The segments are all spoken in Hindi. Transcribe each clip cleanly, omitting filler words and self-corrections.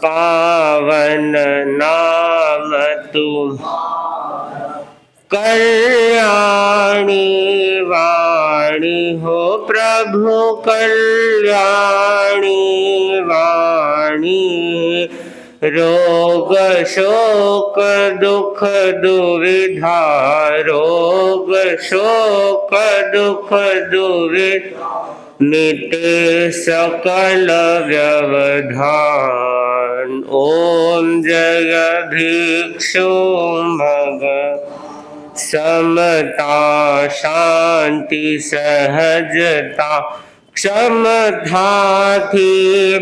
पावन नाम तुम कल्याणी वाणी हो प्रभु कल्याणी वाणी। रोग शोक दुख दुविधा रोग शोक दुख दुविधा मिटे सकल व्यवधान। ओम जय भिक्षु भग समता शांति सहजता क्षमता थी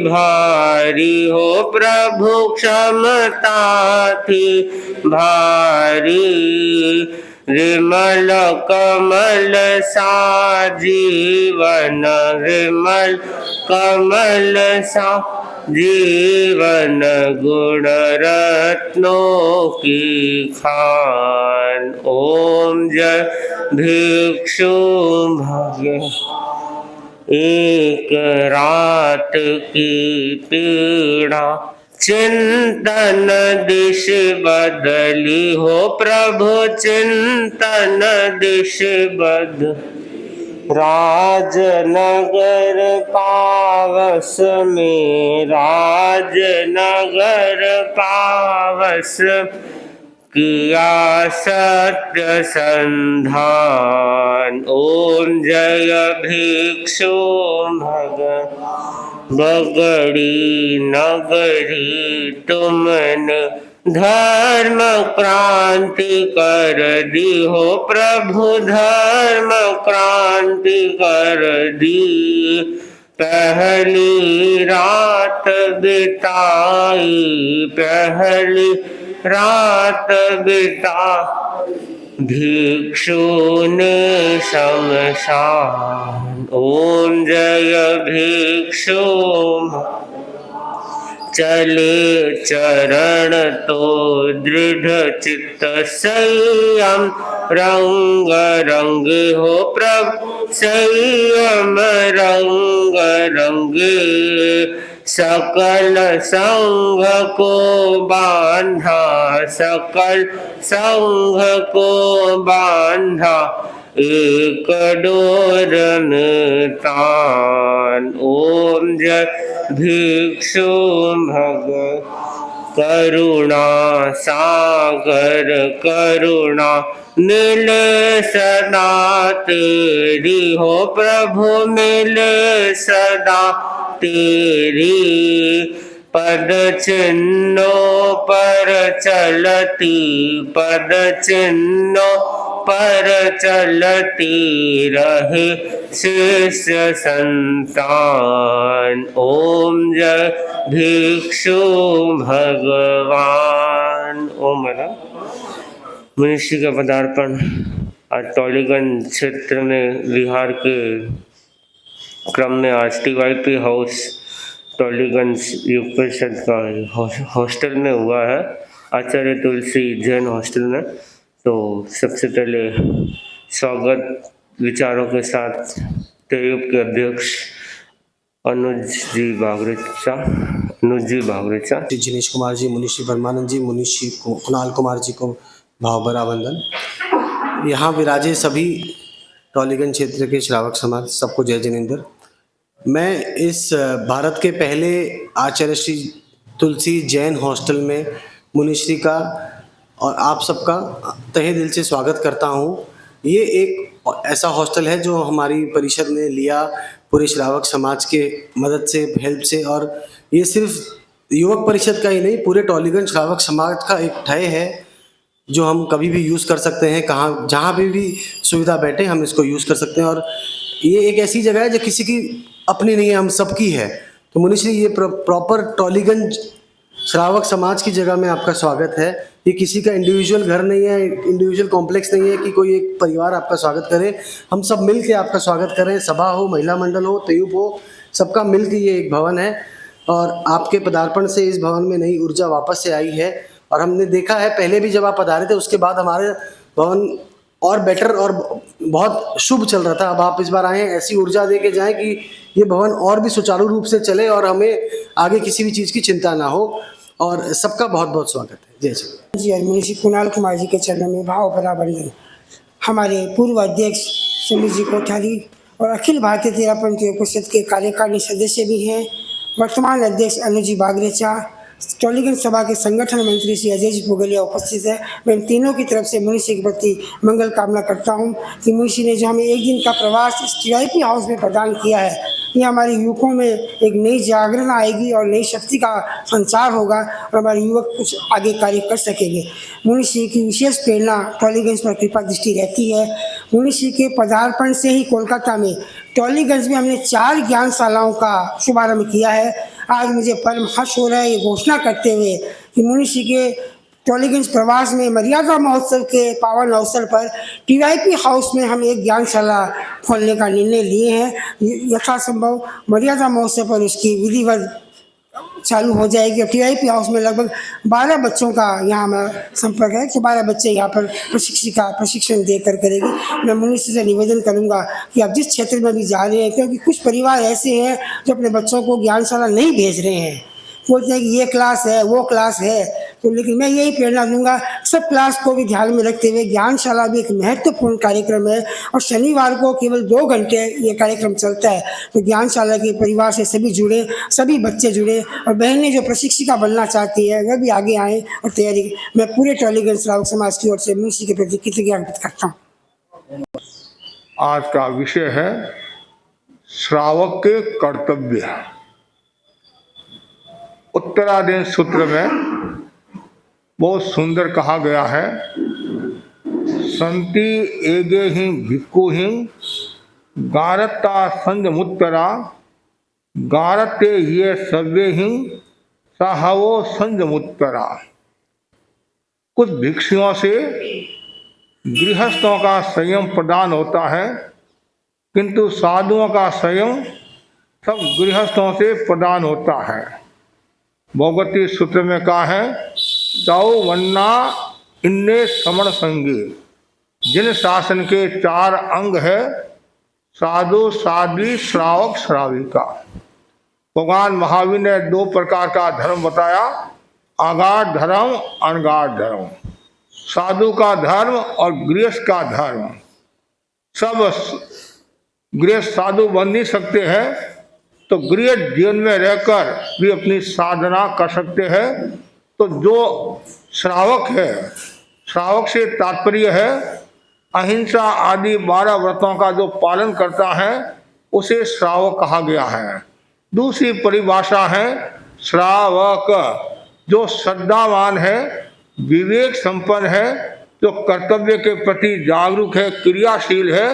भारी हो प्रभु क्षमता थी भारी। विमल कमल सा जीवन विमल कमल सा जीवन गुण रत्नों की खान। ओम जय भिक्षु भग एक रात की पीड़ा चिंतन दिश बदली हो प्रभु चिंतन दिश बद। राजनगर पावस में राजनगर पावस किया सत्य संधान। ओम जय भिक्षु भग बगड़ी नगरी तुमने धर्म क्रांति कर दी हो प्रभु धर्म क्रांति कर दी। पहली रात बिताई पहली रात बिता भिक्षु ने शमशान। ओम जय भिक्षु चले चरण तो दृढ़ चित्त संयम रंग रंग हो प्रभु संयम रंग रंग। सकल संघ को बांधा सकल संघ को बांधा एक डोर में तान। ओम जय भिक्षु भग करुणा सागर करुणा मिले सदा तेरी हो प्रभु मिले सदा तेरी। पद चिन्हों पर चलती पद चिन्हों पर चलती रहे शिष्य संतान। ओम जय भिक्षु भगवान। ओम मनुष्य का पदार्पण आज टॉलीगंज क्षेत्र में विहार के क्रम में आज TYP हाउस टॉलीगंज युग परिषद का हॉस्टल में हुआ है, आचार्य तुलसी जैन हॉस्टल में। तो सबसे पहले स्वागत विचारों के साथ TYP के अध्यक्ष अनुज जी भागरेचा जिनेश कुमार जी, मुनिशी परमानंद जी, मुनिशी कुणाल कुमार जी को भावभरा वंदन। यहाँ विराजे सभी टॉलीगंज क्षेत्र के श्रावक समाज, सबको जय जिनेंद्र। मैं इस भारत के पहले आचार्य श्री तुलसी जैन हॉस्टल में मुनिश्री का और आप सबका तहे दिल से स्वागत करता हूँ। ये एक ऐसा हॉस्टल है जो हमारी परिषद ने लिया पूरे श्रावक समाज के मदद से, हेल्प से, और ये सिर्फ युवक परिषद का ही नहीं, पूरे टॉलीगंज श्रावक समाज का एक ठय है जो हम कभी भी यूज़ कर सकते हैं। कहाँ जहाँ भी सुविधा बैठे हम इसको यूज़ कर सकते हैं। और ये एक ऐसी जगह है जो किसी की अपनी नहीं है, हम सबकी है। तो मुनिश्री, ये प्रॉपर टॉलीगंज श्रावक समाज की जगह में आपका स्वागत है। ये किसी का इंडिविजुअल घर नहीं है, इंडिविजुअल कॉम्प्लेक्स नहीं है कि कोई एक परिवार आपका स्वागत करे। हम सब मिल के आपका स्वागत करें। सभा हो, महिला मंडल हो, तयुप हो, सबका मिल के ये एक भवन है। और आपके पदार्पण से इस भवन में नई ऊर्जा वापस से आई है। और हमने देखा है पहले भी जब आप पधारे थे, उसके बाद हमारे भवन और बेटर और बहुत शुभ चल रहा था। अब आप इस बार आए हैं, ऐसी ऊर्जा दे के जाएँ कि ये भवन और भी सुचारू रूप से चले और हमें आगे किसी भी चीज़ की चिंता ना हो। और सबका बहुत बहुत स्वागत है। जय श्री जी, मुंशी कुणाल कुमार जी के चरणों में भाव भरा वंदन। हमारे पूर्व अध्यक्ष सुमित जी कोठारी और अखिल भारतीय तेरापंथी परिषद के कार्यकारिणी सदस्य भी हैं, वर्तमान अध्यक्ष अनुज जी बागरेचा, टॉलीगंज सभा के संगठन मंत्री श्री अजय जी पुगलिया उपस्थित है। मैं इन तीनों की तरफ से मुनिषी के प्रति मंगल कामना करता हूं कि मुनिषी ने जो हमें एक दिन का प्रवास इस TIP हाउस में प्रदान किया है, ये हमारे युवकों में एक नई जागरण आएगी और नई शक्ति का संचार होगा और हमारे युवक कुछ आगे कार्य कर सकेंगे। मुनिषी की विशेष प्रेरणा टॉलीगंज पर कृपा दृष्टि रहती है। मुनिषी के पदार्पण से ही कोलकाता में टॉलीगंज में हमने 4 ज्ञानशालाओं का शुभारंभ किया है। आज मुझे परम हर्ष हो रहा है ये घोषणा करते हुए कि मुनिषी के टॉलीगंज प्रवास में मर्यादा महोत्सव के पावन अवसर पर TIP हाउस में हम एक ज्ञानशाला खोलने का निर्णय लिए हैं। यथासंभव मर्यादा महोत्सव पर उसकी विधिवत चालू हो जाएगी और TIP हाउस में लगभग 12 बच्चों का यहाँ हमारा संपर्क है कि 12 बच्चे यहाँ पर प्रशिक्षण देकर करेंगे। मैं मुनिषी से निवेदन करूँगा कि आप जिस क्षेत्र में भी जा रहे हैं, क्योंकि कुछ परिवार ऐसे हैं जो अपने बच्चों को ज्ञानशाला नहीं भेज रहे हैं, बोलते हैं कि ये क्लास है वो क्लास है, तो लेकिन मैं यही प्रेरणा दूंगा सब क्लास को भी ध्यान में रखते हुए ज्ञानशाला भी एक महत्वपूर्ण कार्यक्रम है और शनिवार को केवल 2 घंटे ये कार्यक्रम चलता है। तो ज्ञानशाला के परिवार से सभी जुड़े, सभी बच्चे जुड़े और बहनें जो प्रशिक्षिका बनना चाहती है वह भी आगे आएँ और तैयारी। मैं पूरे टॉलीगंज श्रावक समाज की ओर से मुनिषी के प्रति कृतज्ञता व्यक्त करता हूँ। आज का विषय है श्रावक के कर्तव्य। उत्तरादेश सूत्र में बहुत सुंदर कहा गया है, संति एगे ही भिक्खु ही गारता संजमुत्तरा गारते ये सव्य ही साहवो संजमुत्तरा। कुछ भिक्षुओं से गृहस्थों का संयम प्रदान होता है, किंतु साधुओं का संयम सब गृहस्थों से प्रदान होता है। भगवती सूत्र में कहा है, चौ वन्ना इन्ने समण संगे। जिन शासन के 4 अंग है, साधु साध्वी श्रावक श्राविका। भगवान महावीर ने 2 प्रकार का धर्म बताया, आगाढ़ धर्म अनगाढ़ धर्म। साधु का धर्म और गृहस्थ का धर्म। सब गृहस्थ साधु बन नहीं सकते हैं, तो गृहस्थ जीवन में रहकर भी अपनी साधना कर सकते हैं। तो जो श्रावक है, श्रावक से तात्पर्य है अहिंसा आदि 12 व्रतों का जो पालन करता है उसे श्रावक कहा गया है। दूसरी परिभाषा है श्रावक जो श्रद्धावान है, विवेक संपन्न है, जो कर्तव्य के प्रति जागरूक है, क्रियाशील है,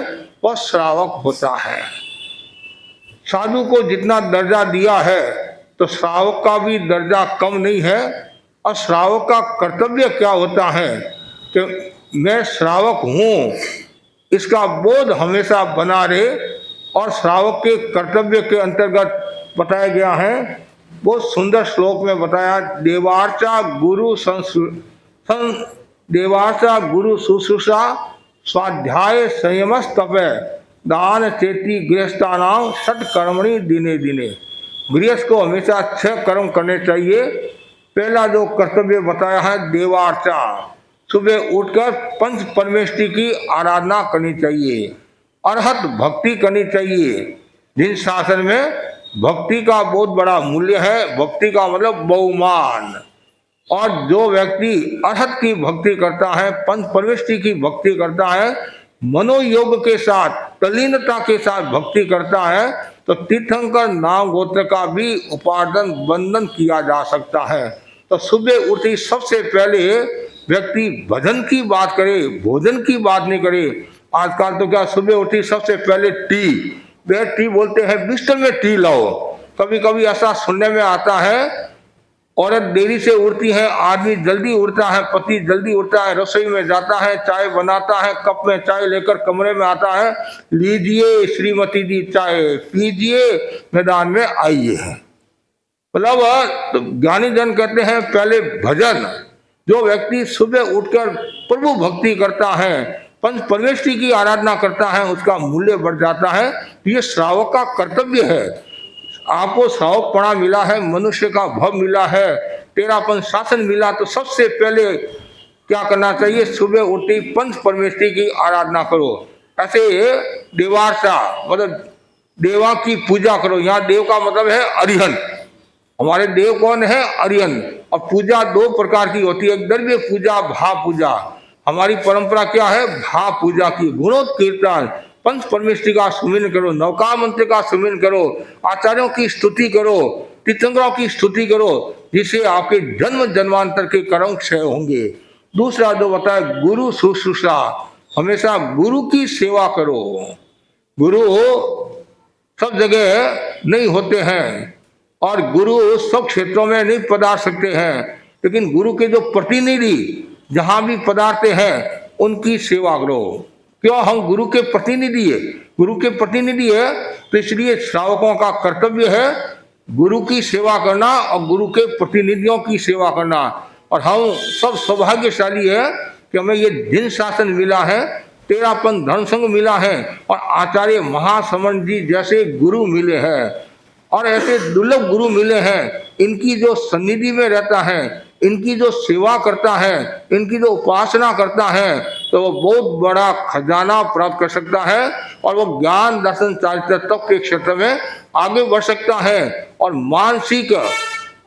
वह श्रावक होता है। साधु को जितना दर्जा दिया है तो श्रावक का भी दर्जा कम नहीं है। और श्रावक का कर्तव्य क्या होता है कि मैं श्रावक हूँ, इसका बोध हमेशा बना रहे। और श्रावक के कर्तव्य के अंतर्गत बताया गया है, बहुत सुंदर श्लोक में बताया, देवार्चा गुरु शुश्रूषा स्वाध्याय संयमस्तप दान चेती गृहस्थानाम षट कर्मणि दिने दिने। गृहस्थ को हमेशा 6 कर्म करने चाहिए। पहला जो कर्तव्य बताया है देवार्चा, सुबह उठकर पंच परमेष्टि की आराधना करनी चाहिए, अरहत भक्ति करनी चाहिए। जिन शासन में भक्ति का बहुत बड़ा मूल्य है, भक्ति का मतलब बहुमान। और जो व्यक्ति अरहत की भक्ति करता है, पंच परमेष्टि की भक्ति करता है, मनोयोग के साथ तल्लीनता के साथ भक्ति करता है, तो तीर्थंकर नाम गोत्र का भी उपार्जन बंधन किया जा सकता है। तो सुबह उठी सबसे पहले व्यक्ति भजन की बात करे, भोजन की बात नहीं करे। आजकल तो क्या सुबह उठी सबसे पहले टी बोलते हैं, बिस्तर में टी लाओ। कभी कभी ऐसा सुनने में आता है, औरत देरी से उठती है, आदमी जल्दी उठता है, पति जल्दी उठता है, रसोई में जाता है, चाय बनाता है, कप में चाय लेकर कमरे में आता है, लीजिए श्रीमती जी चाय, पीजिए, मैदान में आइए। मतलब ज्ञानी जन कहते हैं पहले भजन। जो व्यक्ति सुबह उठकर प्रभु भक्ति करता है, पंच परमेष्टि की आराधना करता है, उसका मूल्य बढ़ जाता है। ये श्रावक का कर्तव्य है। आपको श्रावकपणा मिला है, मनुष्य का भव मिला है, तेरापन शासन मिला, तो सबसे पहले क्या करना चाहिए? सुबह उठते ही पंच परमेष्टि की आराधना करो। ऐसे देवार्चा मतलब देवा की पूजा करो। यहाँ देव का मतलब है अरिहंत। हमारे देव कौन है? अरिहंत। और पूजा दो प्रकार की होती है, एक द्रव्य पूजा, भाव पूजा। हमारी परंपरा क्या है? भाव पूजा की। गुणोत्कीर्तन, पंच परमेष्टि का सुमिरन करो, नौका मंत्र का सुमिरन करो, आचार्यों की स्तुति करो, तीर्थंकरों की स्तुति करो, जिससे आपके जन्म जन्मांतर के कर्म क्षय होंगे। दूसरा जो बताया गुरु शुश्रूषा, हमेशा गुरु की सेवा करो। गुरु सब जगह नहीं होते हैं और गुरु सब क्षेत्रों में नहीं पधार सकते हैं, लेकिन गुरु के जो प्रतिनिधि जहां भी पधारते हैं उनकी सेवा करो। क्यों? हम गुरु के प्रतिनिधि है, गुरु के प्रतिनिधि है, तो इसलिए श्रावकों का कर्तव्य है गुरु की सेवा करना और गुरु के प्रतिनिधियों की सेवा करना। और हम सब सौभाग्यशाली है कि हमें ये दिन शासन मिला है, तेरापन धर्म संघ मिला है और आचार्य महासमन जी जैसे गुरु मिले हैं और ऐसे दुर्लभ गुरु मिले हैं। इनकी जो सन्निधि में रहता है, इनकी जो सेवा करता है, इनकी जो उपासना करता है, तो वो बहुत बड़ा खजाना प्राप्त कर सकता है और वो ज्ञान दर्शन चारित्र तत्व के क्षेत्र में आगे बढ़ सकता है और मानसिक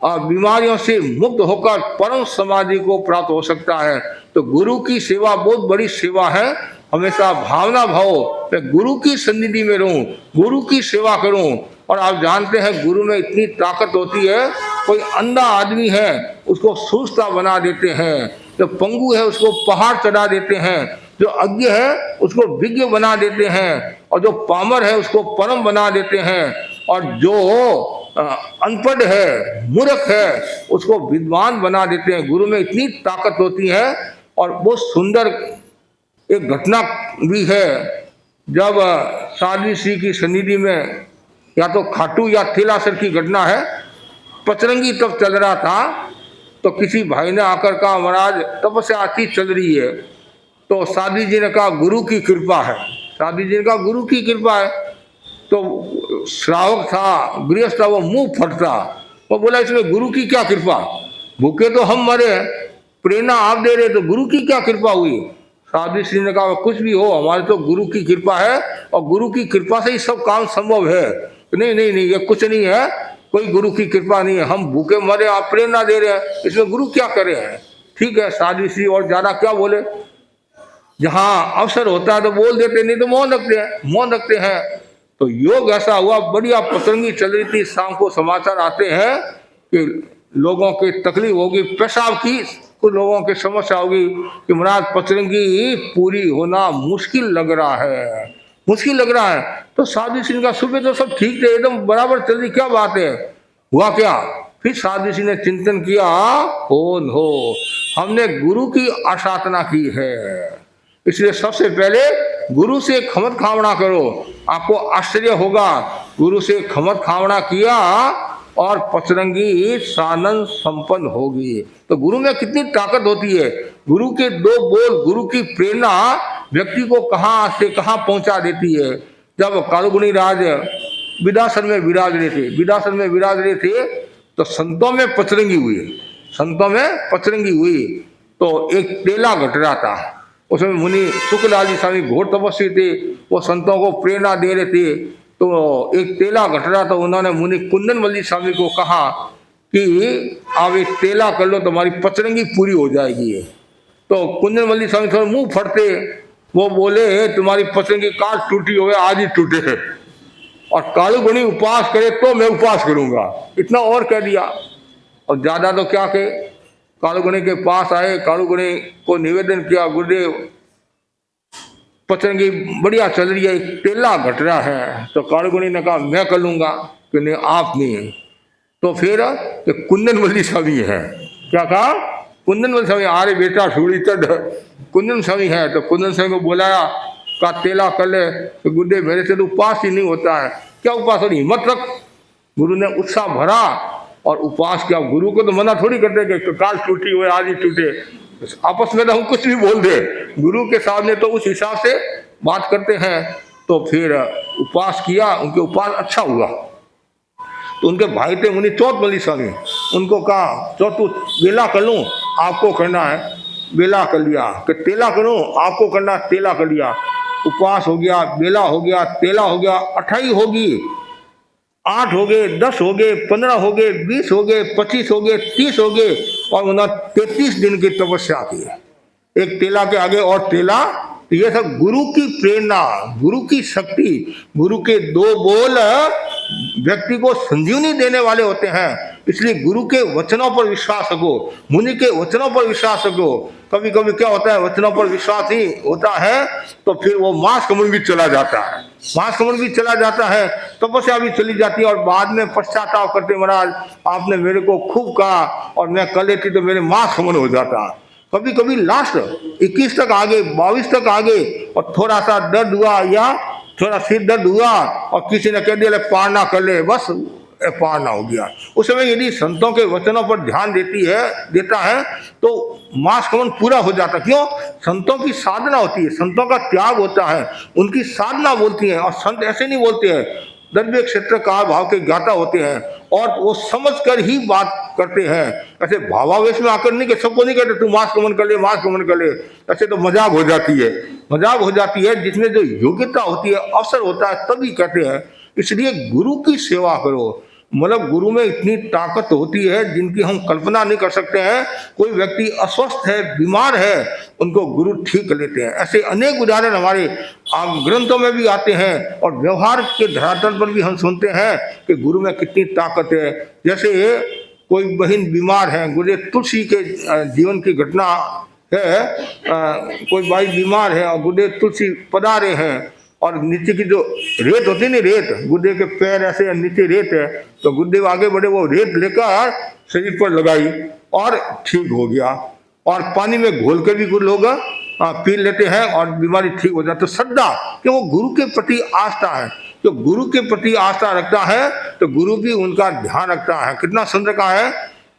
बीमारियों से मुक्त होकर परम समाधि को प्राप्त हो सकता है। तो गुरु की सेवा बहुत बड़ी सेवा है। हमेशा भावना भाव मैं गुरु की सन्निधि में रहूं, गुरु की सेवा करूं। और आप जानते हैं गुरु में इतनी ताकत होती है, कोई अंधा आदमी है उसको सुस्ता बना देते हैं, जो पंगु है उसको पहाड़ चढ़ा देते हैं, जो अज्ञ है उसको विज्ञ बना देते हैं, और जो पामर है उसको परम बना देते हैं, और जो अनपढ़ है, मूर्ख है, उसको विद्वान बना देते हैं। गुरु में इतनी ताकत होती है। और बहुत सुंदर एक घटना भी है, जब साध्वी श्री की सन्निधि में, या तो खाटू या थेलासर की घटना है, पचरंगी तब चल रहा था, तो किसी भाई ने आकर कहा महाराज तपस्या अच्छी चल रही है। तो साध्वी जी ने कहा गुरु की कृपा है। साध्वी जी ने कहा गुरु की कृपा है। तो श्रावक था, गृहस्थ था, वो मुंह फटता, वो बोला इसमें गुरु की क्या कृपा, भूखे तो हम मरे, प्रेरणा आप दे रहे, तो गुरु की क्या कृपा हुई? साध्वी श्री ने कहा कुछ भी हो, हमारे तो गुरु की कृपा है और गुरु की कृपा से ही सब काम संभव है। नहीं नहीं नहीं, ये कुछ नहीं है, कोई गुरु की कृपा नहीं है, हम भूखे मरे, आप प्रेरणा दे रहे हैं, इसमें गुरु क्या करे हैं? ठीक है, साध्वी श्री और ज्यादा क्या बोले, जहां अवसर होता है तो बोल देते, नहीं तो मौन रखते हैं, मौन रखते हैं। तो योग ऐसा हुआ, बढ़िया पतंगी चल रही थी, शाम को समाचार आते हैं कि लोगों की तकलीफ होगी, पेशाब की कुछ लोगों की समस्या होगी कि महाराज पतंगी पूरी होना मुश्किल लग रहा है, मुश्किल लग रहा है। तो साध्वी सिंह का सुबह तो सब ठीक थे, एकदम बराबर चल रही, क्या बात है, हुआ क्या? फिर साध्वी सिंह ने चिंतन किया, कौन हो, हमने गुरु की आराधना की है, इसलिए सबसे पहले गुरु से खमत खावड़ा करो। आपको आश्चर्य होगा, गुरु से खमत खावड़ा किया और पचरंगी सानंद संपन्न होगी। तो गुरु में कितनी ताकत होती है। गुरु के दो बोल, गुरु की प्रेरणा व्यक्ति को कहां से कहां पहुंचा देती है। जब कालुगुणी राज विदासन में विराज रहे थे, विदासन में विराज रहे थे, तो संतों में पचरंगी हुई, संतों में पचरंगी हुई। तो एक टेला घट रहा था, उसमें मुनि शुक्लाल जी स्वामी घोर तपस्वी थे, वो संतों को प्रेरणा दे रहे थे। तो एक तेला घट रहा था, उन्होंने मुनि कुंदन मल्ली स्वामी को कहा कि आप एक तेला कर लो, तुम्हारी पचरंगी पूरी हो जाएगी। तो कुंदन मल्ली स्वामी थोड़े मुंह फटते, वो बोले तुम्हारी पचरंगी काट टूटी हो, आज ही टूटे है, और कालुगुणी उपवास करे तो मैं उपवास करूंगा, इतना और कह दिया। और ज्यादा तो क्या कहे, कालुगुणी के पास आए, कालुगुणी को निवेदन किया, गुरुदेव पचरंगी बढ़िया चल रही है, एक टेला घट रहा है। तो कालुगुणी ने कहा मैं कर लूंगा, कि नहीं आप नहीं। तो फिर कुंदन मल्ली स्वामी है, क्या कहा, कुंदन मल्ली स्वामी, अरे बेटा छोड़ी चढ़, कुंदन स्वामी है। तो कुंदन स्वामी को बुलाया, का तेला कर ले। तो गुरुदेव मेरे से तो उपवास ही नहीं होता है। क्या उपवास हो, हिम्मत रख। गुरु ने उत्साह भरा और उपवास किया। गुरु को तो मना थोड़ी करते कि काल टूटी हुए आज ही टूटे, आपस में तो हम कुछ भी बोल दे, गुरु के सामने तो उस हिसाब से बात करते हैं। तो फिर उपवास किया, उनके उपवास अच्छा हुआ। तो उनके भाई थे मुनि चौथमली स्वामी, उनको कहा चौथू बेला कर लूँ, आपको करना है, बेला कर लिया, कि तेला करूँ, आपको करना, तेला कर लिया। उपवास हो गया, बेला हो गया, तेला हो गया, 28 होगी, 8 हो गए, 10 हो गए, 15 हो गए, 20 हो गए, 25 हो गए, 30 हो गए, और उन्होंने 33 दिन की तपस्या की। एक तेला के आगे और तेला, तो ये सब गुरु की प्रेरणा, गुरु की शक्ति, गुरु के 2 बोल व्यक्ति को संजीवनी देने वाले होते हैं। इसलिए गुरु के वचनों पर विश्वास रखो, मुनि के वचनों पर विश्वास रखो। कभी कभी क्या होता है, वचनों पर विश्वास ही होता है तो फिर वो मांस कमल भी चला जाता है, मांस कमल भी चला जाता है, तपस्या भी चली जाती है, और बाद में पश्चाताप करते, महाराज आपने मेरे को खूब कहा और मैं कर लेती तो मेरे मांस कमल हो जाता। कभी कभी लास्ट 21 तक आगे, 22 तक आगे, और थोड़ा सा दर्द हुआ या थोड़ा सिर दर्द हुआ और किसी ने कह दिया पार ना कर ले, बस पार ना हो गया। उस समय यदि संतों के वचनों पर ध्यान देता है तो मास कमन पूरा हो जाता। क्यों? संतों की साधना होती है, संतों का त्याग होता है, उनकी साधना बोलती है। और संत ऐसे नहीं बोलते हैं, द्रव्य क्षेत्र काल भाव के ज्ञाता होते हैं और वो समझ कर ही बात करते हैं। ऐसे भावावेश में आकर नहीं, कि सबको नहीं कहते तू मास कमन कर ले, मास कमन कर ले, ऐसे तो मजाक हो जाती है, मजाक हो जाती है। जिसमें जो योग्यता होती है, अवसर होता है, तभी कहते हैं। इसलिए गुरु की सेवा करो, मतलब गुरु में इतनी ताकत होती है जिनकी हम कल्पना नहीं कर सकते हैं। कोई व्यक्ति अस्वस्थ है, बीमार है, उनको गुरु ठीक कर लेते हैं। ऐसे अनेक उदाहरण हमारे ग्रंथों में भी आते हैं और व्यवहार के धरातल पर भी हम सुनते हैं कि गुरु में कितनी ताकत है। जैसे कोई बहन बीमार है, गुरुदेव तुलसी के जीवन की घटना है, कोई भाई बीमार है और गुरुदेव तुलसी पधारे हैं, और नीचे की जो रेत होती नहीं, रेत, गुरुदेव के पैर ऐसे नीचे रेत है, तो गुरुदेव आगे बढ़े, वो रेत लेकर शरीर पर लगाई और ठीक हो गया। और पानी में घोल कर भी कुछ लोग पी लेते हैं और बीमारी ठीक हो जाती। तो श्रद्धा, कि वो गुरु के प्रति आस्था है, जो गुरु के प्रति आस्था रखता है तो गुरु भी उनका ध्यान रखता है। कितना सुंदर कहा है,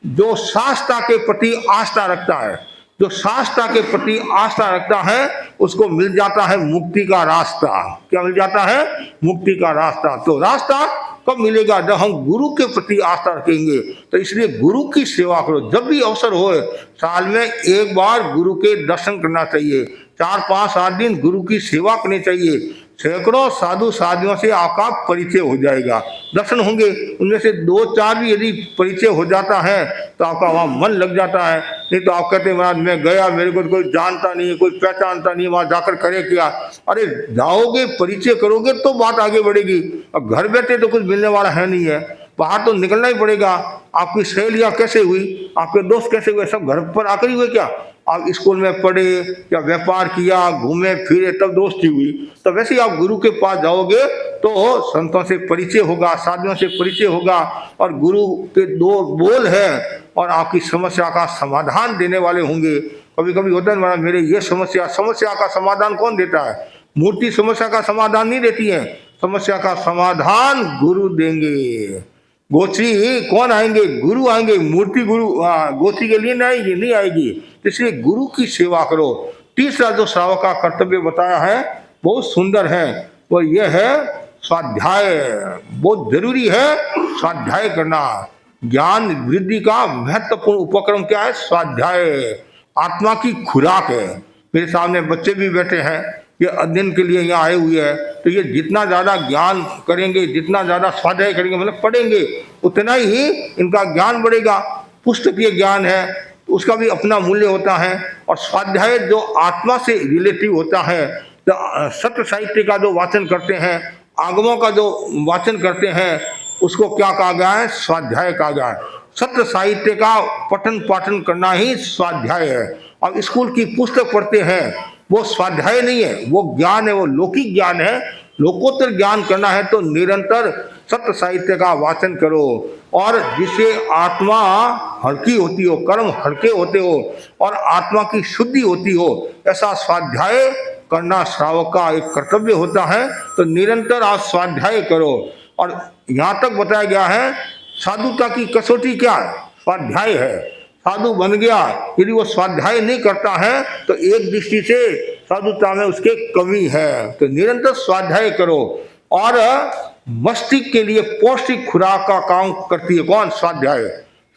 जो शास्त्रा के प्रति आस्था रखता है, जो शास्त्रा के प्रति आस्था रखता है उसको मिल जाता है मुक्ति का रास्ता। क्या मिल जाता है? मुक्ति का रास्ता। तो रास्ता कब मिलेगा? जब हम गुरु के प्रति आस्था रखेंगे। तो इसलिए गुरु की सेवा करो, जब भी अवसर हो, साल में एक बार गुरु के दर्शन करना चाहिए, 4, 5, 7 दिन गुरु की सेवा करनी चाहिए। सैकड़ों साधु साधियों से आपका परिचय हो जाएगा, दर्शन होंगे, उनमें से 2-4 भी यदि परिचय हो जाता है तो आपका वहाँ मन लग जाता है। नहीं तो आप कहते हैं महाराज मैं गया, मेरे को कोई जानता नहीं है, कोई पहचानता नहीं है, वहाँ जाकर करे क्या? अरे जाओगे, परिचय करोगे तो बात आगे बढ़ेगी। अब घर बैठे तो कुछ मिलने वाला है नहीं है, बाहर तो निकलना ही पड़ेगा। आपकी सहेलियाँ कैसे हुई, आपके दोस्त कैसे हुए, सब घर पर आकर ही हुए क्या? आप स्कूल में पढ़े या व्यापार किया, घूमे फिरे, तब दोस्ती हुई। तो वैसे ही आप गुरु के पास जाओगे तो संतों से परिचय होगा, साधुओं से परिचय होगा, और गुरु के 2 बोल है और आपकी समस्या का समाधान देने वाले होंगे। कभी कभी होता है महाराज मेरे ये समस्या का समाधान कौन देता है? मूर्ति समस्या का समाधान नहीं देती है, समस्या का समाधान गुरु देंगे। गोत्री कौन आएंगे? गुरु आएंगे। मूर्ति गुरु गोत्री के लिए नहीं आएगी। इसलिए गुरु की सेवा करो। तीसरा जो श्रावक का कर्तव्य बताया है बहुत सुंदर है, वो ये है स्वाध्याय। बहुत जरूरी है स्वाध्याय करना। ज्ञान वृद्धि का महत्वपूर्ण उपक्रम क्या है? स्वाध्याय। आत्मा की खुराक है। मेरे सामने बच्चे भी बैठे हैं, ये अध्ययन के लिए यहाँ आए हुए हैं, तो ये जितना ज़्यादा ज्ञान करेंगे, जितना ज़्यादा स्वाध्याय करेंगे, मतलब पढ़ेंगे, उतना ही इनका ज्ञान बढ़ेगा। पुस्तकीय ज्ञान है उसका भी अपना मूल्य होता है, और स्वाध्याय जो आत्मा से रिलेटिव होता है, तो सत्य साहित्य का जो वाचन करते हैं, आगमों का जो वाचन करते हैं, उसको क्या कहा गया है? स्वाध्याय कहा गया है। सत्य साहित्य का पठन पाठन करना ही स्वाध्याय है। अब स्कूल की पुस्तक पढ़ते हैं, वो स्वाध्याय नहीं है, वो ज्ञान है, वो लौकिक ज्ञान है। लोकोत्तर ज्ञान करना है तो निरंतर सत्य साहित्य का वाचन करो, और जिससे आत्मा हल्की होती हो, कर्म हल्के होते हो और आत्मा की शुद्धि होती हो, ऐसा स्वाध्याय करना श्रावक का एक कर्तव्य होता है। तो निरंतर आप स्वाध्याय करो। और यहाँ तक बताया गया है साधुता की कसौटी क्या है? स्वाध्याय है। साधु बन गया, यदि वो स्वाध्याय नहीं करता है तो एक दृष्टि से साधुता में उसके कमी है। तो निरंतर स्वाध्याय करो। और मस्तिष्क के लिए पौष्टिक खुराक का काम करती है। कौन? स्वाध्याय।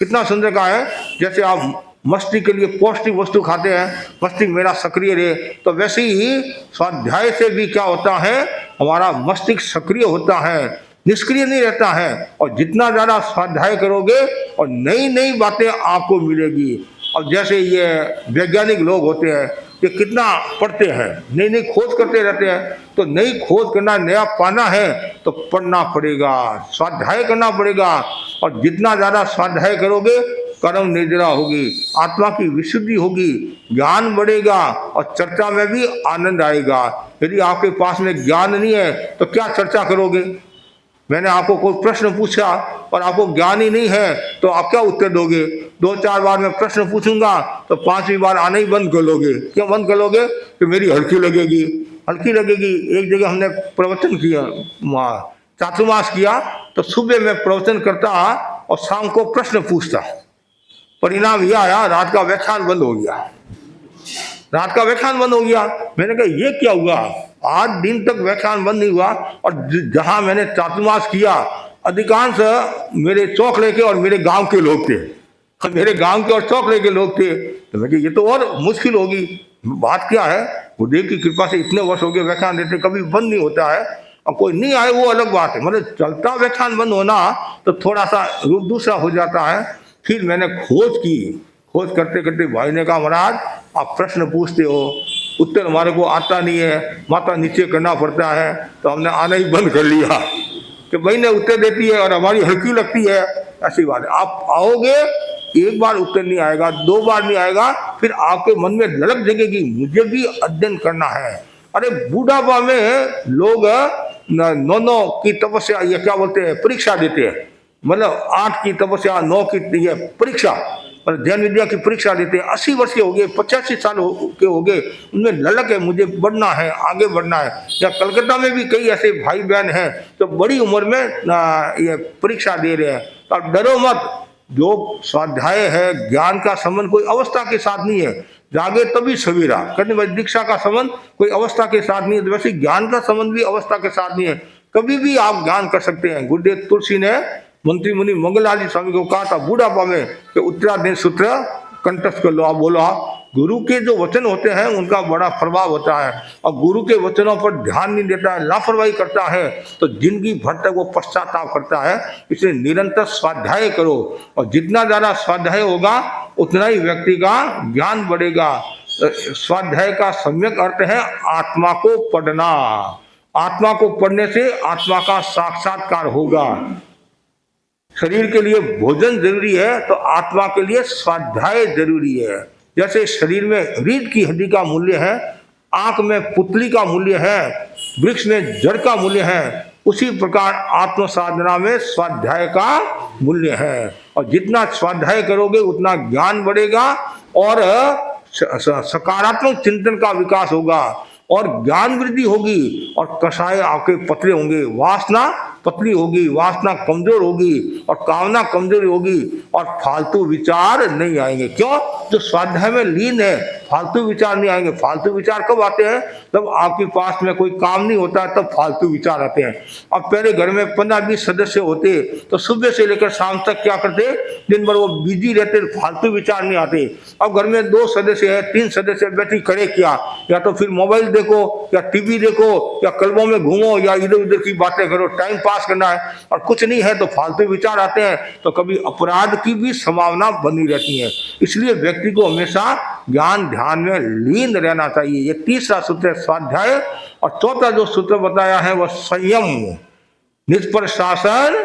कितना सुंदर कहा है, जैसे आप मस्तिष्क के लिए पौष्टिक वस्तु खाते हैं, मस्तिष्क मेरा सक्रिय रहे, तो वैसे ही स्वाध्याय से भी क्या होता है, हमारा मस्तिष्क सक्रिय होता है, निष्क्रिय नहीं रहता है। और जितना ज़्यादा स्वाध्याय करोगे और नई नई बातें आपको मिलेगी। और जैसे ये वैज्ञानिक लोग होते हैं, ये कितना पढ़ते हैं, नई नई खोज करते रहते हैं, तो नई खोज करना, नया पाना है तो पढ़ना पड़ेगा, स्वाध्याय करना पड़ेगा। और जितना ज़्यादा स्वाध्याय करोगे, कर्म निर्जरा होगी, आत्मा की विशुद्धि होगी, ज्ञान बढ़ेगा और चर्चा में भी आनंद आएगा। यदि आपके पास में ज्ञान नहीं है तो क्या चर्चा करोगे? मैंने आपको कोई प्रश्न पूछा और आपको ज्ञान ही नहीं है तो आप क्या उत्तर दोगे? 2-4 बार मैं प्रश्न पूछूंगा तो 5वीं बार आना ही बंद कर लोगे। क्यों बंद कर लोगे? कि मेरी हल्की लगेगी, हल्की लगेगी। एक जगह हमने प्रवचन किया, वहाँ चातुर्मास किया, तो सुबह में प्रवचन करता और शाम को प्रश्न पूछता। परिणाम यह आया, रात का व्याख्यान बंद हो गया, रात का व्याख्यान बंद हो गया। मैंने कहा ये क्या हुआ, 8 दिन तक व्याख्यान बंद नहीं हुआ। और जहां मैंने चातुर्मास किया, अधिकांश मेरे चौकड़े के और मेरे गांव के लोग थे, मेरे गांव के और चौकड़े के लोग थे। तो मैं ये तो और मुश्किल होगी। बात क्या है, गुरुदेव की कृपा से इतने वर्ष हो गए व्याख्यान देते, कभी बंद नहीं होता है। और कोई नहीं आए वो अलग बात है, मतलब चलता व्याख्यान बंद होना तो थोड़ा सा रूप दूसरा हो जाता है। फिर मैंने खोज की, खोज करते करते भाई ने कहा, महाराज आप प्रश्न पूछते हो, उत्तर हमारे को आता नहीं है, माथा नीचे करना पड़ता है। तो हमने आना ही बंद कर लिया कि भाई ने उत्तर देती है और हमारी हल्की लगती है, ऐसी बात है। आप आओगे, एक बार उत्तर नहीं आएगा, 2 बार नहीं आएगा, फिर आपके मन में ललक जगेगी, मुझे भी अध्ययन करना है। अरे बूढ़ापा में लोग 9 की तपस्या, ये क्या बोलते हैं, परीक्षा देते हैं, मतलब 8 की तपस्या, 9 की ये परीक्षा, मतलब ध्यान विद्या की परीक्षा देते हैं। 80 वर्ष के हो गए, 85 साल के हो गए, उनमें ललक है, मुझे बढ़ना है, आगे बढ़ना है। या कलकत्ता में भी कई ऐसे भाई बहन हैं तो बड़ी उम्र में ये परीक्षा दे रहे हैं। तो आप डरो मत, जो स्वाध्याय है, ज्ञान का संबंध कोई अवस्था के साथ नहीं है। जागे तभी सवेरा, कहते भाई दीक्षा का संबंध कोई अवस्था के साथ नहीं है, तो वैसे ज्ञान का संबंध भी अवस्था के साथ नहीं है, कभी भी आप ज्ञान कर सकते हैं। गुरुदेव तुलसी ने मंत्री मुनि मंगलाल जी स्वामी को कहा था बूढ़ापा में कि उत्तराधीन सूत्र कंठस्थ कर लो। आप बोलो, गुरु के जो वचन होते हैं उनका बड़ा प्रभाव होता है, और गुरु के वचनों पर ध्यान नहीं देता है, लापरवाही करता है, तो जिंदगी भर तक वो पश्चाताप करता है। इसलिए निरंतर स्वाध्याय करो, और जितना ज़्यादा स्वाध्याय होगा उतना ही व्यक्ति का ज्ञान बढ़ेगा। स्वाध्याय का सम्यक अर्थ है आत्मा को पढ़ना। आत्मा को पढ़ने से आत्मा का साक्षात्कार होगा। शरीर के लिए भोजन जरूरी है तो आत्मा के लिए स्वाध्याय जरूरी है। जैसे शरीर में रीढ़ की हड्डी का मूल्य है, आंख में पुतली का मूल्य है, वृक्ष में जड़ का मूल्य है, उसी प्रकार आत्म साधना में स्वाध्याय का मूल्य है। और जितना स्वाध्याय करोगे उतना ज्ञान बढ़ेगा और सकारात्मक चिंतन का विकास होगा और ज्ञान वृद्धि होगी और कषाय आपके पतले होंगे, वासना पतली होगी, वासना कमजोर होगी और कामना कमजोर होगी और फालतू विचार नहीं आएंगे। क्यों? जो स्वाध्याय में लीन है फालतू विचार नहीं आएंगे। फालतू विचार कब आते हैं? जब आपके पास में कोई काम नहीं होता तब फालतू विचार आते हैं। अब पहले घर में 15-20 सदस्य होते तो सुबह से लेकर शाम तक क्या करते, दिन भर वो बिजी रहते, फालतू विचार नहीं आते। अब घर में 2 सदस्य है, 3 सदस्य बैठी करे क्या, या तो फिर मोबाइल देखो या टीवी देखो या क्लबों में घूमो या इधर उधर की बातें करो, टाइम पास करना है, और कुछ नहीं है तो फालतू विचार आते हैं, तो कभी अपराध की भी संभावना बनी रहती है। इसलिए व्यक्ति को हमेशा ज्ञान ध्यान में लीन रहना चाहिए। ये तीसरा सूत्र है स्वाध्याय। और चौथा जो सूत्र बताया है वह संयम, निष्पर शासन,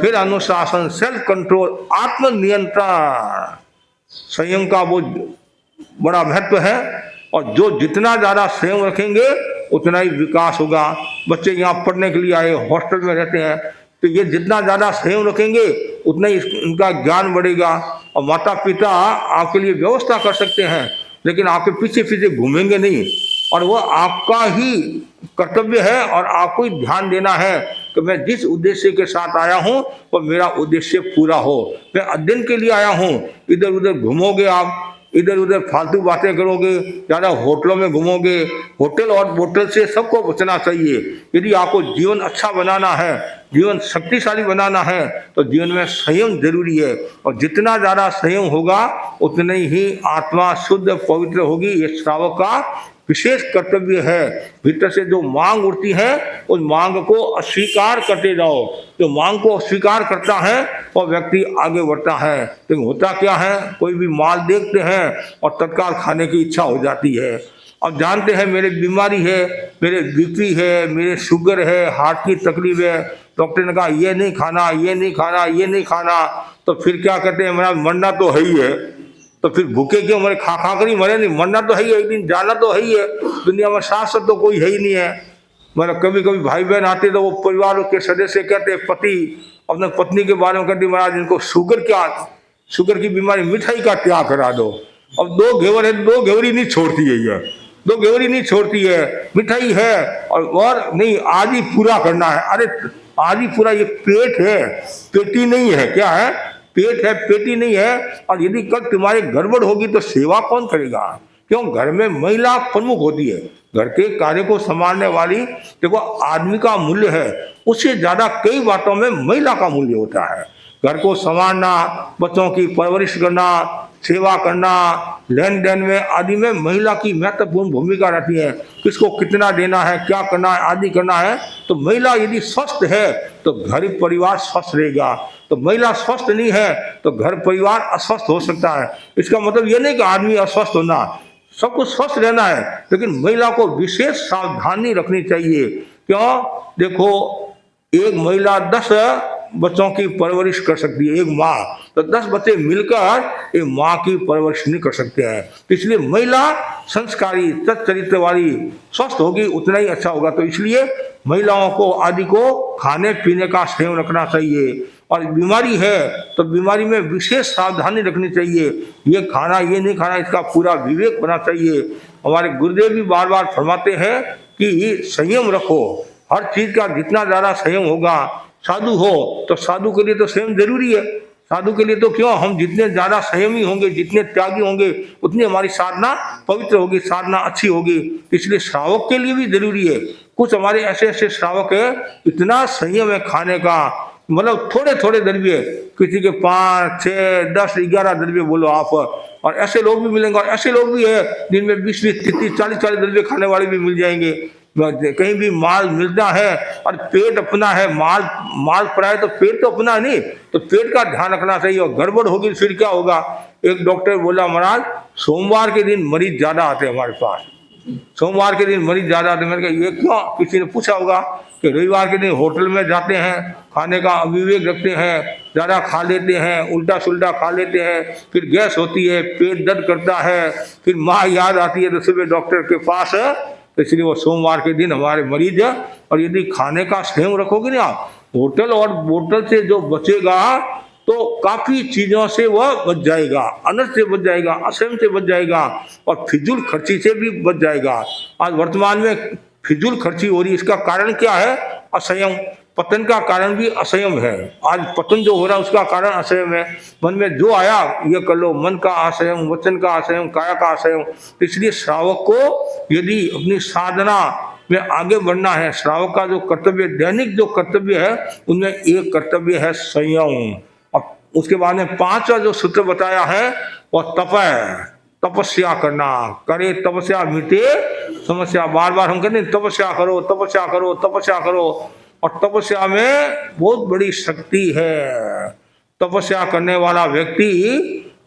फिर अनुशासन, सेल्फ कंट्रोल, आत्मनियंत्रण। संयम का वो बड़ा महत्व है, और जो जितना ज्यादा संयम रखेंगे उतना ही विकास होगा। बच्चे यहाँ पढ़ने के लिए आए, हॉस्टल में रहते हैं, तो ये जितना ज्यादा संयम रखेंगे उतना ही उनका ज्ञान बढ़ेगा। और माता पिता आपके लिए व्यवस्था कर सकते हैं, लेकिन आपके पीछे पीछे घूमेंगे नहीं, और वो आपका ही कर्तव्य है और आपको ही ध्यान देना है कि मैं जिस उद्देश्य के साथ आया हूँ वो मेरा उद्देश्य पूरा हो। मैं अध्ययन के लिए आया हूँ, इधर उधर घूमोगे आप, इधर उधर फालतू बातें करोगे, ज़्यादा होटलों में घूमोगे, होटल और बोतल से सबको बचना चाहिए। यदि आपको जीवन अच्छा बनाना है, जीवन शक्तिशाली बनाना है, तो जीवन में संयम जरूरी है। और जितना ज़्यादा संयम होगा उतनी ही आत्मा शुद्ध पवित्र होगी। ये श्रावक का विशेष कर्तव्य है। भीतर से जो मांग उठती है उस मांग को अस्वीकार करते जाओ। जो मांग को अस्वीकार करता है वह व्यक्ति आगे बढ़ता है। लेकिन होता क्या है, कोई भी माल देखते हैं और तत्काल खाने की इच्छा हो जाती है। अब जानते हैं मेरे बीमारी है, मेरे बीपी है, मेरे शुगर है, हार्ट की तकलीफ है, डॉक्टर ने कहा ये नहीं खाना, ये नहीं खाना, ये नहीं खाना, तो फिर क्या कहते हैं, मेरा मरना तो है ही है, तो फिर भूखे क्यों मरे, खा खा कर ही मरे, नहीं मरना तो है ही है, एक दिन जाना तो है ही है। दुनिया में शाश्वत तो कोई है ही नहीं है। मतलब कभी कभी भाई बहन आते तो वो परिवार के सदस्य कहते हैं, पति अपने पत्नी के बारे में कहती, महाराज इनको शुगर की बीमारी, मिठाई का त्याग करा दो। अब 2 घेवर है, 2 घेवरी नहीं छोड़ती है, ये 2 घेवरी नहीं छोड़ती है, मिठाई है और नहीं आज ही पूरा करना है। अरे आज ही पूरा, ये पेट है, पेटी नहीं है, क्या है, पेट है, पेटी नहीं है। और यदि कल तुम्हारे गड़बड़ होगी तो सेवा कौन करेगा? क्यों? घर में महिला प्रमुख होती है। घर के कार्य को संभालने वाली, देखो आदमी का मूल्य है, उससे ज्यादा कई बातों में महिला का मूल्य होता है। घर को संभालना, बच्चों की परवरिश करना, सेवा करना, लेन देन में आदि में महिला की महत्वपूर्ण भूमिका रहती है। किसको कितना देना है, क्या करना है आदि करना है। तो महिला यदि स्वस्थ है तो घर परिवार स्वस्थ रहेगा। तो महिला स्वस्थ नहीं है तो घर परिवार अस्वस्थ हो सकता है। इसका मतलब यह नहीं कि आदमी अस्वस्थ होना, सबको स्वस्थ रहना है, लेकिन महिला को विशेष सावधानी रखनी चाहिए। क्यों? देखो एक महिला 10 बच्चों की परवरिश कर सकती है, एक माँ, तो 10 बच्चे मिलकर एक माँ की परवरिश नहीं कर सकते हैं। इसलिए महिला संस्कारी, सच्चरित्र वाली, स्वस्थ होगी उतना ही अच्छा होगा। तो इसलिए महिलाओं को आदि को खाने पीने का संयम रखना चाहिए। और बीमारी है तो बीमारी में विशेष सावधानी रखनी चाहिए। ये खाना, ये नहीं खाना, इसका पूरा विवेक होना चाहिए। हमारे गुरुदेव भी बार बार फरमाते हैं कि संयम रखो। हर चीज का जितना ज्यादा संयम होगा, साधु हो तो साधु के लिए तो संयम जरूरी है। साधु के लिए तो क्यों, हम जितने ज्यादा संयमी होंगे, जितने त्यागी होंगे, उतनी हमारी साधना पवित्र होगी, साधना अच्छी होगी। इसलिए श्रावक के लिए भी जरूरी है। कुछ हमारे ऐसे ऐसे श्रावक है, इतना संयम है खाने का, मतलब थोड़े थोड़े द्रव्य, किसी के 5, 6, 10, 11 द्रव्य बोलो आप, और ऐसे लोग भी मिलेंगे। और ऐसे लोग भी है जिनमें 20, 30, 40 द्रव्य खाने वाले भी मिल जाएंगे। कहीं भी माल मिलता है और पेट अपना है, माल पड़ा है तो पेट तो अपना नहीं, तो पेट का ध्यान रखना चाहिए। और गड़बड़ होगी फिर क्या होगा? एक डॉक्टर बोला, महाराज सोमवार के दिन मरीज ज्यादा आते हैं हमारे पास, सोमवार के दिन मरीज ज्यादा आते हैं। मैंने कहा ये क्यों? किसी ने पूछा होगा कि रविवार के दिन होटल में जाते हैं, खाने का अविवेक रखते हैं, ज़्यादा खा लेते हैं, उल्टा सुल्टा खा लेते हैं, फिर गैस होती है, पेट दर्द करता है, फिर माँ याद आती है तो सुबह डॉक्टर के पास है। तो इसलिए वो सोमवार के दिन हमारे मरीज, और यदि खाने का संयम रखोगे ना, होटल और बोतल से जो बचेगा तो काफ़ी चीज़ों से वह बच जाएगा, अनर्थ से बच जाएगा, असंयम से बच जाएगा, और फिजूल खर्ची से भी बच जाएगा। आज वर्तमान में फिजूल खर्ची हो रही है, इसका कारण क्या है? असंयम। पतन का कारण भी असंयम है। आज पतन जो हो रहा है उसका कारण असंयम है। मन में जो आया ये कर लो, मन का असंयम, वचन का असंयम, काया का असंयम। इसलिए श्रावक को यदि अपनी साधना में आगे बढ़ना है, श्रावक का जो कर्तव्य, दैनिक जो कर्तव्य है, उनमें एक कर्तव्य है संयम। और उसके बाद में 5वां जो सूत्र बताया है वह तप है। तपस्या करना, करे तपस्या मिटे समस्या। बार बार हम कहते हैं तपस्या करो, तपस्या करो, तपस्या करो। और तपस्या में बहुत बड़ी शक्ति है। तपस्या करने वाला व्यक्ति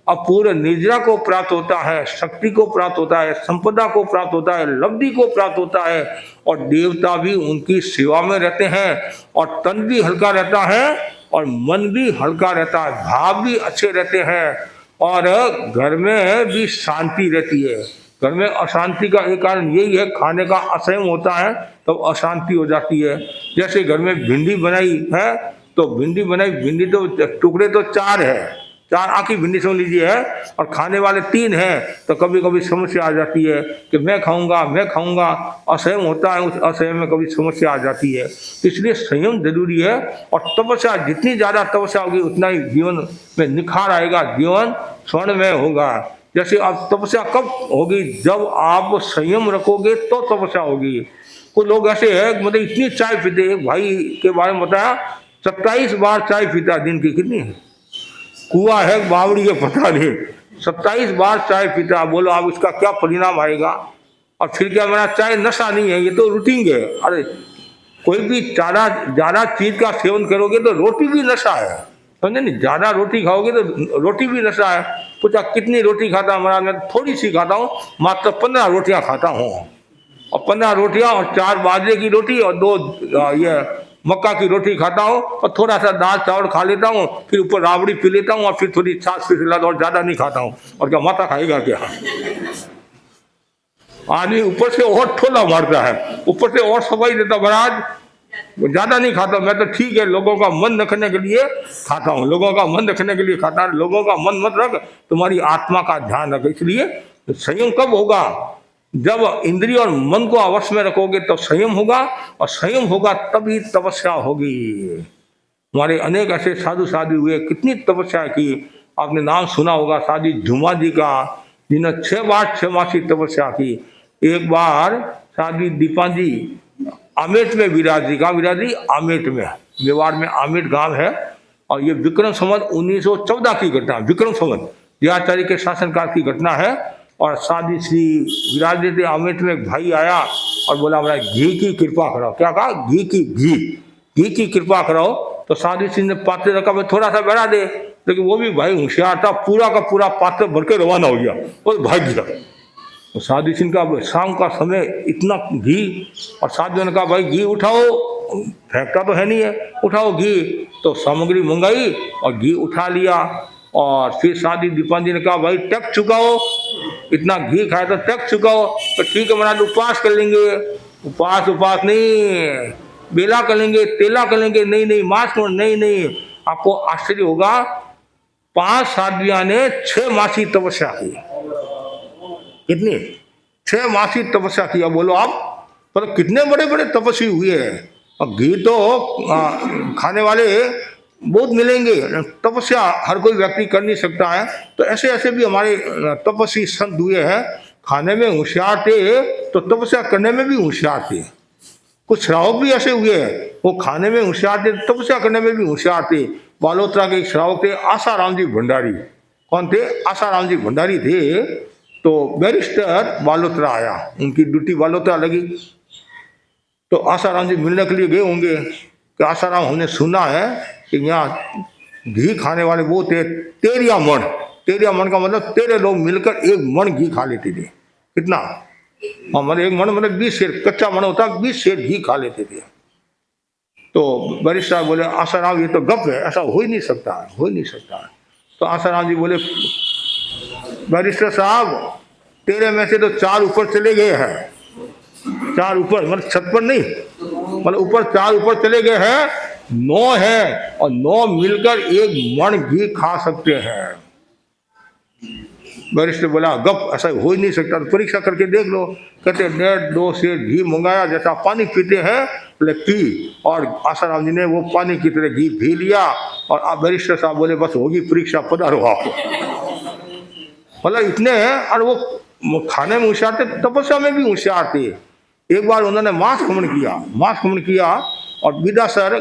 अपूर्व निर्जरा को प्राप्त होता है, शक्ति को प्राप्त होता है, संपदा को प्राप्त होता है, लब्धि को प्राप्त होता है। और देवता भी उनकी सेवा में रहते हैं, और तन भी हल्का रहता है, और मन भी हल्का रहता है, भाव भी अच्छे रहते हैं, और घर में भी शांति रहती है। घर में अशांति का एक कारण यही है, खाने का असंयम होता है तो अशांति हो जाती है। जैसे घर में भिंडी बनाई है तो भिंडी तो टुकड़े तो 4 है, 4 आँख की भिंडी समझ लीजिए है, और खाने वाले 3 हैं, तो कभी कभी समस्या आ जाती है कि मैं खाऊंगा, असंयम होता है, उस असंयम में कभी समस्या आ जाती है। इसलिए संयम जरूरी है। और तपस्या, जितनी ज़्यादा तपस्या होगी उतना ही जीवन में निखार आएगा, जीवन स्वर्णमय होगा। जैसे अब तपस्या कब होगी, जब आप संयम रखोगे तो तपस्या होगी। कुछ लोग ऐसे हैं, मतलब इतनी चाय पीते, एक भाई के बारे में बताया 27 बार चाय पीता दिन की, कितनी है, कुआ है बावड़ी है पता नहीं, 27 बार चाय पीता। बोलो आप इसका क्या परिणाम आएगा। और फिर क्या, मेरा चाय नशा नहीं है, ये तो रूटीन है। अरे कोई भी ज्यादा चीज का सेवन करोगे तो रोटी भी नशा है, समझे नहीं, ज्यादा रोटी खाओगे तो रोटी भी नशा है। पूछा कितनी रोटी खाता हूँ, मैं थोड़ी सी खाता हूँ, मात्र 15 रोटियां खाता हूँ, और 15 रोटियां और 4 बाजरे की रोटी और 2 ये मक्का की रोटी खाता हूँ, और थोड़ा सा दाल चावल खा लेता हूँ, फिर ऊपर राबड़ी पी लेता हूँ, और फिर थोड़ी छाछ पी लेता हूँ, और ज्यादा नहीं खाता हूँ। और क्या माता खाएगा क्या। आदमी ऊपर से और ठोला मारता है, ऊपर से और सफाई देता, महाराज ज्यादा नहीं खाता, मैं तो ठीक है लोगों का मन रखने के लिए खाता हूँ, लोगों का मन रखने के लिए खाता हूँ। लोगों का मन मत रख, तुम्हारी आत्मा का ध्यान रख। इसलिए संयम कब होगा, जब इंद्रिय और मन को अवश्य में रखोगे तो संयम होगा, और संयम होगा तभी तपस्या होगी। हमारे अनेक ऐसे साधु साधु हुए, कितनी तपस्या की, आपने नाम सुना होगा साधु झुमा जी का, जिन्होंने 6 बार 6 मासी तपस्या की। एक बार साधु दीपा जी आमेट में विराजी, कहाँ विराजी, आमेट में, मेवाड़ में आमेट गांव है, और ये विक्रम संवत 1914 की घटना, विक्रम संवत देहाचार्य के शासनकाल की घटना है। और साधु श्री विराजे थे आमेट में, एक भाई आया और बोला हमारा घी की कृपा कराओ। क्या कहा, घी की कृपा कराओ। तो साधु श्री ने पात्र रखा, मैं थोड़ा सा बढ़ा दे, लेकिन वो भी भाई होशियार था, पूरा का पूरा पात्र भर के रवाना हो गया और भाग गया। तो साधु सिंह का शाम का समय इतना घी, और साधु ने कहा भाई घी उठाओ, फेंकता तो है नहीं है, उठाओ घी। तो सामग्री मंगाई और घी उठा लिया। और फिर साधु दीपान जी ने कहा भाई टक चुकाओ, इतना घी खाया तो टक चुकाओ। तो ठीक है महाराज उपवास कर लेंगे। उपवास नहीं, बेला कर लेंगे, तेला कर लेंगे, नहीं मांस नहीं। आपको आश्चर्य होगा, 5 साध्वियां ने 6 मासी तपस्या की। कितनी, 6 मासी तपस्या किया। बोलो आप, मतलब कितने बड़े बड़े तपस्वी हुए हैं। और घी तो खाने वाले बहुत मिलेंगे, तपस्या हर कोई व्यक्ति कर नहीं सकता है। तो ऐसे ऐसे भी हमारे तपस्वी संत हुए हैं, खाने में होशियार थे तो तपस्या करने में भी होशियार थे। कुछ श्रावक भी ऐसे हुए हैं, वो खाने में होशियार थे, तपस्या करने में भी होशियार थे। बालोतरा के एक श्रावक थे आसाराम जी भंडारी। कौन थे, आसाराम जी भंडारी थे। तो बैरिस्टर बालोतरा आया, उनकी ड्यूटी बालोतरा लगी। तो आसाराम जी मिलने के लिए गए होंगे कि आसाराम हमने सुना है कि यहाँ घी खाने वाले वो थे 13 मन। 13 मन का मतलब 13 लोग मिलकर 1 मन घी खा लेते थे। कितना, मतलब 1 मन मतलब 20 शेर, कच्चा मन होता 20 शेर घी खा लेते थे। तो बैरिस्टर बोले आसाराम ये तो गप है, ऐसा हो ही नहीं सकता। तो आसाराम जी बोले बैरिस्टर साहब, 13 में से तो 4 ऊपर चले गए हैं, 4 ऊपर मतलब छत पर नहीं, मतलब ऊपर 4 ऊपर चले गए हैं, 9 है, और 9 मिलकर 1 मन घी खा सकते हैं। बैरिस्टर बोला गप, ऐसा हो ही नहीं सकता, तो परीक्षा करके देख लो। कहते 1.5-2 शेर घी मंगाया, जैसा पानी पीते हैं बोले पी। और आसाराम जी ने वो पानी की तरह घी पी लिया। और आप बैरिस्टर साहब बोले बस होगी परीक्षा, पधारो आप। मतलब इतने हैं, और वो खाने में होशियार थे, तपस्या में भी होशियार थे। एक बार उन्होंने मांस खमन किया, और विदासर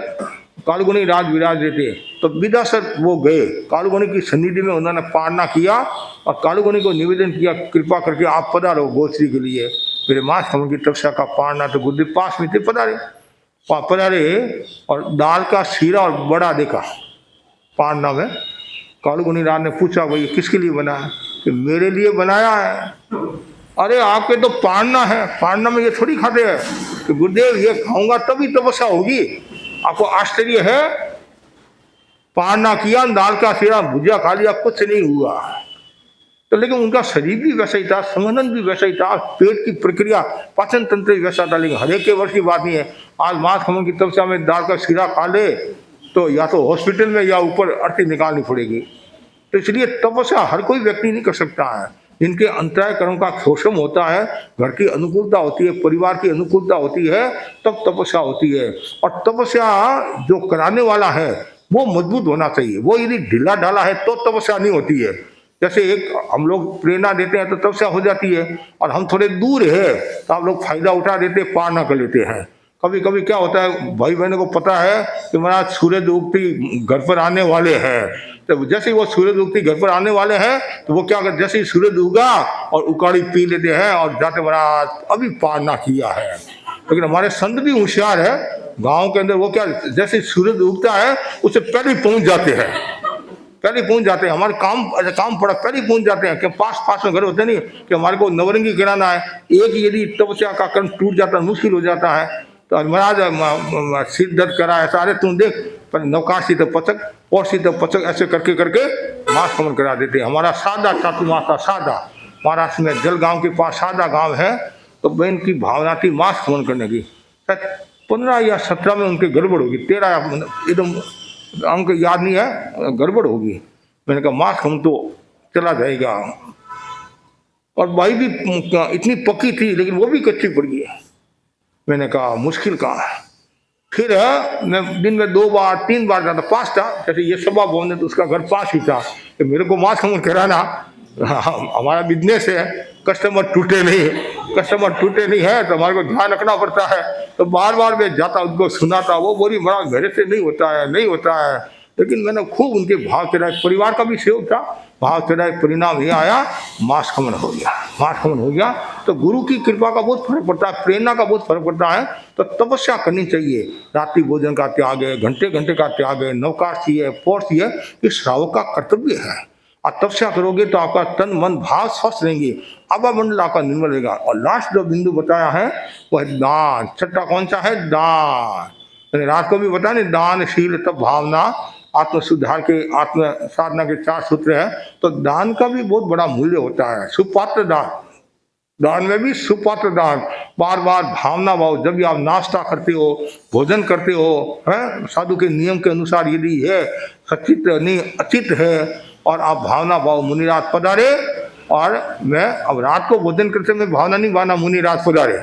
कालगुनी राज विराज थे। तो विदासर वो गए कालगुनी की सन्निधि में, उन्होंने पारना किया और कालगुनी को निवेदन किया कृपा करके आप पधारो गोश्री के लिए, मेरे मांस खमन की तपस्या का पारना। तो गुरुदेव पास में थे, पधारे और दाल का सीरा और बड़ा देखा पारना में। कालगुनी राज ने पूछा भाई किसके लिए बना है, कि मेरे लिए बनाया है। अरे आपके तो पारना है, पारना में ये थोड़ी खाते हैं। कि गुरुदेव ये खाऊंगा तभी तपस्या होगी। आपको आश्चर्य है, पारना किया, दाल का सीरा भुजिया खा लिया, कुछ नहीं हुआ। तो लेकिन उनका शरीर भी वैसा ही था, संघनन भी वैसा ही था, पेट की प्रक्रिया, पाचन तंत्र भी वैसा था। लेकिन हर एक के वर्ष की बात नहीं है। आज मांस खमन की तपस्या में दाल का सीरा खा ले तो या तो हॉस्पिटल में या ऊपर अर्थी निकालनी पड़ेगी। तो इसलिए तपस्या हर कोई व्यक्ति नहीं कर सकता है। जिनके अंतराय कर्म का शोषण होता है, घर की अनुकूलता होती है, परिवार की अनुकूलता होती है, तब तपस्या होती है। और तपस्या जो कराने वाला है वो मजबूत होना चाहिए। वो यदि ढीला ढाला है तो तपस्या नहीं होती है। जैसे एक हम लोग प्रेरणा देते हैं तो तपस्या हो जाती है, और हम थोड़े दूर है तो आप लोग फायदा उठा देते, पार ना कर लेते हैं। कभी कभी क्या होता है, भाई बहनों को पता है कि महाराज सूरज उगती घर पर आने वाले हैं, तो जैसे ही वो सूरज उगती घर पर आने वाले हैं तो वो क्या करते, जैसे ही सूरज उगा और उकाड़ी पी लेते हैं और जाते, महाराज अभी पार ना किया है। लेकिन हमारे संत भी होशियार है, गांव के अंदर वो क्या, जैसे सूरज उगता है उससे पहले पहुंच जाते हैं, पहले पहुंच जाते हैं। हमारे काम पड़ा पहले पहुंच जाते हैं, कि पास में घर होते नहीं कि हमारे को नवरंगी गिराना है, एक यदि तपस्या का कर्म टूट जाता है, मुश्किल हो जाता है, तो महाराज सिर दर्द करा है सारे, तुम देख पर नौकाशी तो पचक और सीधा पचक, ऐसे करके करके मास खमन करा देते हैं। हमारा सादा चातुर्मासा सादा, महाराष्ट्र में जलगांव के पास सादा गांव है, तो बहन की भावना थी मास खमन करने की। 15 या 17 में उनकी गड़बड़ होगी, 13 एकदम अंक याद नहीं है, गड़बड़ होगी। मैंने कहा मास खमन तो चला जाएगा, और भाई भी इतनी पक्की थी लेकिन वो भी कच्ची पड़ गई। मैंने कहा मुश्किल कहाँ है। फिर मैं दिन में 2 बार 3 बार जाता, 5 था, जैसे ये सभा भवन है तो उसका घर पास ही था, तो मेरे को मास खमन कराना हमारा बिजनेस है, कस्टमर टूटे नहीं है तो हमारे को ध्यान रखना पड़ता है। तो बार बार मैं जाता, उनको सुनाता, वो बोली बड़ा मेरे से नहीं होता है। लेकिन मैंने खूब उनके भाव चढ़ाए, परिवार का भी सहयोग था, भाव चढ़ाए, परिणाम ये आया, मास खमन हो गया। तो गुरु की कृपा का बहुत फर्क पड़ता है, प्रेरणा का बहुत फर्क पड़ता है। तो तपस्या करनी चाहिए, रात्रि भोजन का त्याग है, घंटे का त्याग है, नौकाशी है, पौर्सी है, ये श्रावक का कर्तव्य है। और तपस्या करोगे तो आपका तन मन भाव स्वस्थ रहेंगे, आभा मंडल आपका निर्मल रहेगा। और लास्ट जो बिंदु बताया है वह है दान। छठा कौन सा है? दान। मैंने रात को भी बताया नहीं, दान शील तप भावना आत्म सुधार के, आत्म साधना के 4 सूत्र है। तो दान का भी बहुत बड़ा मूल्य होता है। सुपात्र दान में भी सुपात्र दान, बार बार भावना भाव, जब भी आप नाश्ता करते हो, भोजन करते हो, है साधु के नियम के अनुसार यदि है, सचित नहीं अचित है, और आप भावना भाव मुनिराज पधारे, और मैं अब रात को भोजन करते मैं भावना नहीं भावना मुनिराज पधारे,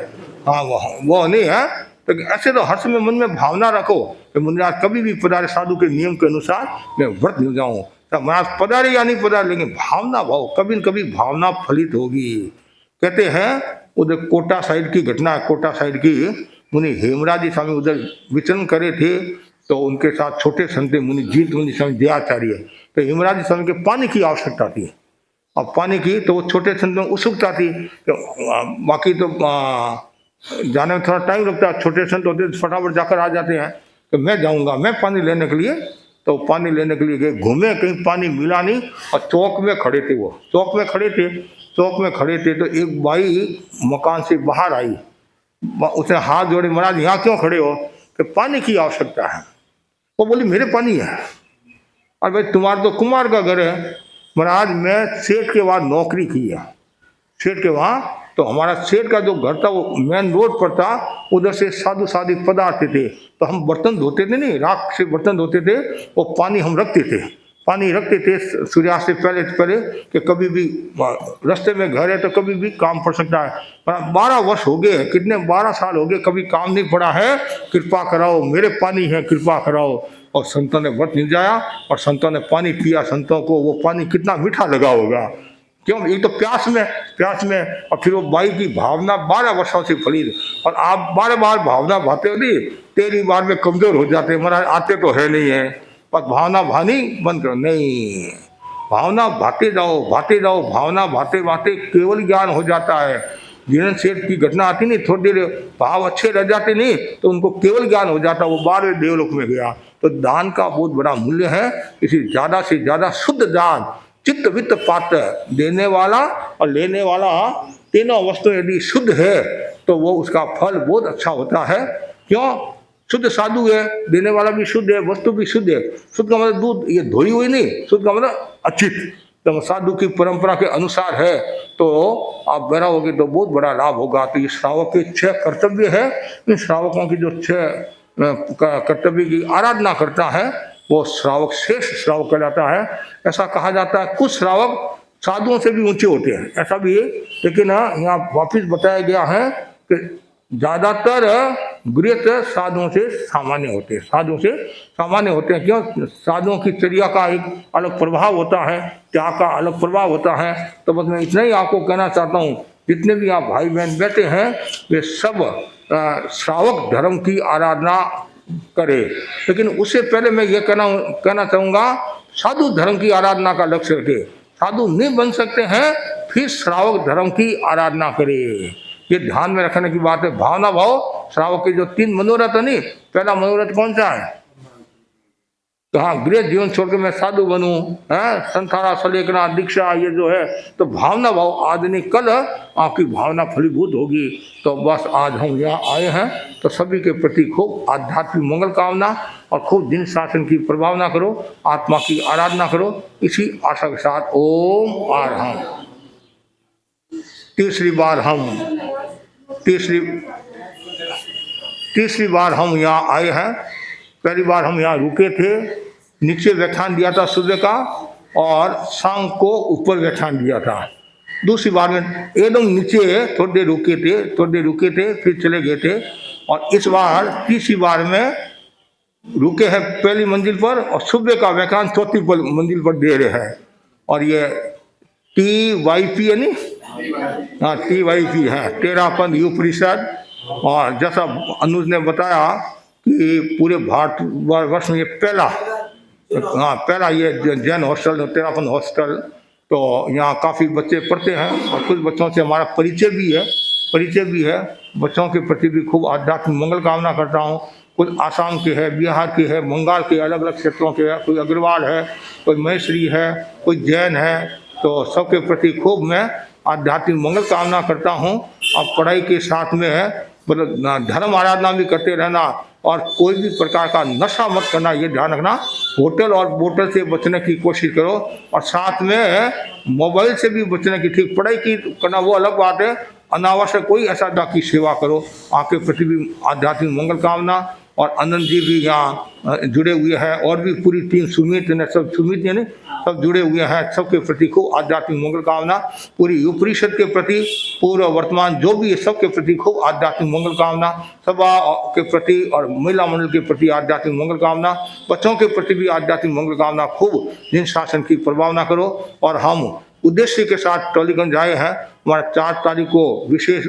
हाँ वो नहीं है। तो ऐसे तो हर समय मन में भावना रखो कि मुनिराज कभी भी पधारे, साधु के नियम के अनुसार मैं व्रत मिल जाऊँ, तो महाराज पधारे या नहीं पधारे, लेकिन भावना भाव कभी न कभी भावना फलित होगी। कहते हैं उधर कोटा साइड की घटना है, कोटा साइड की, मुनि हेमराज जी स्वामी उधर विचरण करे थे, तो उनके साथ छोटे संत मुनि जीत मुनि स्वामी दयाचार्य, तो हेमराज जी स्वामी के पानी की आवश्यकता थी। अब पानी की तो वो छोटे संत में उत्सुकता थी, तो बाकी तो जाने में थोड़ा टाइम लगता है, छोटे संत होते तो फटाफट जाकर आ जाते हैं। तो मैं जाऊँगा, मैं पानी लेने के लिए, तो पानी लेने के लिए गए, घूमे, कहीं पानी मिला नहीं, और चौक में खड़े थे, वो चौक में खड़े थे। तो एक बाई मकान से बाहर आई, उसने हाथ जोड़े, महाराज यहाँ क्यों खड़े हो? कि पानी की आवश्यकता है। वो बोली मेरे पानी है। और भाई तुम्हारा तो कुमार का घर है। महाराज मैं सेठ के वहाँ नौकरी की है, सेठ के वहाँ, तो हमारा सेठ का जो घर था वो मेन रोड पर था, उधर से साधु साधी पधारते थे, तो हम बर्तन धोते थे, नहीं राख से बर्तन धोते थे, वो पानी हम रखते थे सूर्यास्त से पहले कि कभी भी रास्ते में घर है तो कभी भी काम पड़ सकता है। 12 वर्ष हो गए, कितने 12 साल हो गए, कभी काम नहीं पड़ा है, कृपा कराओ, मेरे पानी है, कृपा कराओ। और संतों ने व्रत निभाया और संतों ने पानी पिया। संतों को वो पानी कितना मीठा लगा होगा, क्यों? एक तो प्यास में, और फिर वो बाई की भावना 12 वर्षों से फली। और आप बार भावना भाते हो नहीं, 13 बार में कमजोर हो जाते, महाराज आते तो है नहीं है, पर भावना भानी बंद करो, नहीं, भावना भाते जाओ, भावना भाते केवल ज्ञान हो जाता है। धीरेन्द्र सेठ की घटना आती नहीं, थोड़ी देर भाव अच्छे रह जाते नहीं तो उनको केवल ज्ञान हो जाता, वो 12वें देवलोक में गया। तो दान का बहुत बड़ा मूल्य है, इसी ज़्यादा से ज़्यादा शुद्ध दान, चित्त वित्त पात्र, देने वाला और लेने वाला तीनों वस्तु यदि शुद्ध है तो वो उसका फल बहुत अच्छा होता है। क्यों? शुद्ध साधु है, देने वाला भी शुद्ध है, वस्तु भी शुद्ध है। शुद्ध का मतलब दूध ये धोई हुई नहीं, शुद्ध का मतलब अचित, तो साधु की परंपरा के अनुसार है, तो आप बराओगे तो बहुत बड़ा लाभ होगा। तो ये श्रावक के 6 कर्तव्य है। इन श्रावकों की जो 6 कर्तव्य की आराधना करता है वो श्रावक श्रेष्ठ श्रावक कहलाता है। ऐसा कहा जाता है कुछ श्रावक साधुओं से भी ऊंचे होते हैं, ऐसा भी है। लेकिन यहाँ वापिस बताया गया है कि ज़्यादातर गृहस्थ साधुओं से सामान्य होते हैं, साधुओं से सामान्य होते हैं। क्यों? साधुओं की चर्या का एक अलग प्रभाव होता है, त्याग का अलग प्रभाव होता है। तो बस मैं इतना ही आपको कहना चाहता हूँ, जितने भी आप भाई बहन बैठे हैं वे सब श्रावक धर्म की आराधना करें। लेकिन उससे पहले मैं ये कहना चाहूँगा, साधु धर्म की आराधना का लक्ष्य रखें। साधु नहीं बन सकते हैं फिर श्रावक धर्म की आराधना करें। ये ध्यान में रखने की बात है। भावना भाव श्रावक के जो 3 मनोरथ है नहीं, पहला मनोरथ कौन सा है? तो हाँ, गृह जीवन छोड़ के मैं साधु बनूं, संथारा सलेखना दीक्षा, ये जो है तो भावना भाव आज नहीं कल आपकी भावना फलीभूत होगी। तो बस आज हम यहाँ आए हैं तो सभी के प्रति खूब आध्यात्मिक मंगल कामना और खूब दिन शासन की प्रभावना करो, आत्मा की आराधना करो। इसी आशा के साथ ओम आरहम। तीसरी बार हम यहाँ आए हैं। पहली बार हम यहाँ रुके थे, नीचे व्याख्यान दिया था सुबह का, और शाम को ऊपर व्याख्यान दिया था। दूसरी बार में एकदम नीचे थोड़ी देर रुके थे फिर चले गए थे। और इस बार तीसरी बार में रुके हैं पहली मंजिल पर और सुबह का व्याख्यान चौथी मंजिल पर दे रहे हैं। और ये TYP है नहीं, हाँ TYP है, तेरापन युग परिषद। और जैसा अनुज ने बताया कि पूरे भारतवर्ष में ये पहला ये जैन हॉस्टल, तेरापन हॉस्टल। तो यहाँ काफ़ी बच्चे पढ़ते हैं और कुछ बच्चों से हमारा परिचय भी है। बच्चों के प्रति भी खूब आध्यात्मिक मंगल कामना करता हूँ। कुछ आसाम के है, बिहार के है, बंगाल के, अलग अलग क्षेत्रों के है, कोई अग्रवाल है, कोई महेश्वरी है, कोई जैन है। तो सबके प्रति खूब मैं आध्यात्मिक मंगल कामना करता हूँ। और पढ़ाई के साथ में मतलब धर्म आराधना भी करते रहना और कोई भी प्रकार का नशा मत करना, ये ध्यान रखना। होटल और बोतल से बचने की कोशिश करो और साथ में मोबाइल से भी बचने की। ठीक, पढ़ाई की करना वो अलग बात है, अनावश्यक कोई ऐसा की सेवा करो। आपके प्रति भी आध्यात्मिक मंगल कामना। और आनंद जी भी यहाँ जुड़े हुए हैं और भी पूरी टीम, सुमित ने सब, सुमित ने सब जुड़े हुए हैं। सबके प्रति खूब आध्यात्मिक मंगल कामना। पूरी युग परिषद के प्रति, पूर्व वर्तमान जो भी है सबके प्रति खूब आध्यात्मिक मंगल कामना। सभा के प्रति और महिला मंडल के प्रति आध्यात्मिक मंगल कामना। बच्चों के प्रति भी आध्यात्मिक मंगल कामना। खूब दिन शासन की प्रभावना करो। और हम उद्देश्य के साथ टॉलीगंज आए हैं। हमारा 4 तारीख को विशेष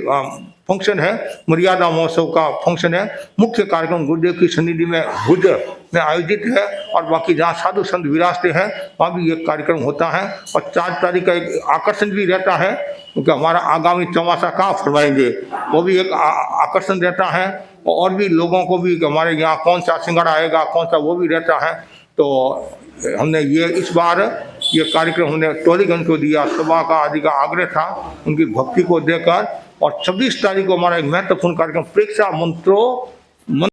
फंक्शन है, मर्यादा महोत्सव का फंक्शन है। मुख्य कार्यक्रम गुरुदेव की सन्निधि में भुज में आयोजित है और बाकी जहाँ साधु संत विराजते हैं वहाँ भी एक कार्यक्रम होता है। और 4 तारीख का एक आकर्षण भी रहता है, क्योंकि हमारा आगामी चौमासा कहाँ फरमाएंगे, वो भी एक आकर्षण रहता है। और भी लोगों को भी हमारे यहाँ कौन सा सिंगाड़ा आएगा, कौन सा, वो भी रहता है। तो हमने ये इस बार ये कार्यक्रम हमने टॉलीगंज को दिया। सभा का आदि का आग्रह था उनकी भक्ति को देकर। और 26 तारीख को हमारा एक महत्वपूर्ण कार्यक्रम प्रेक्षा मंत्रों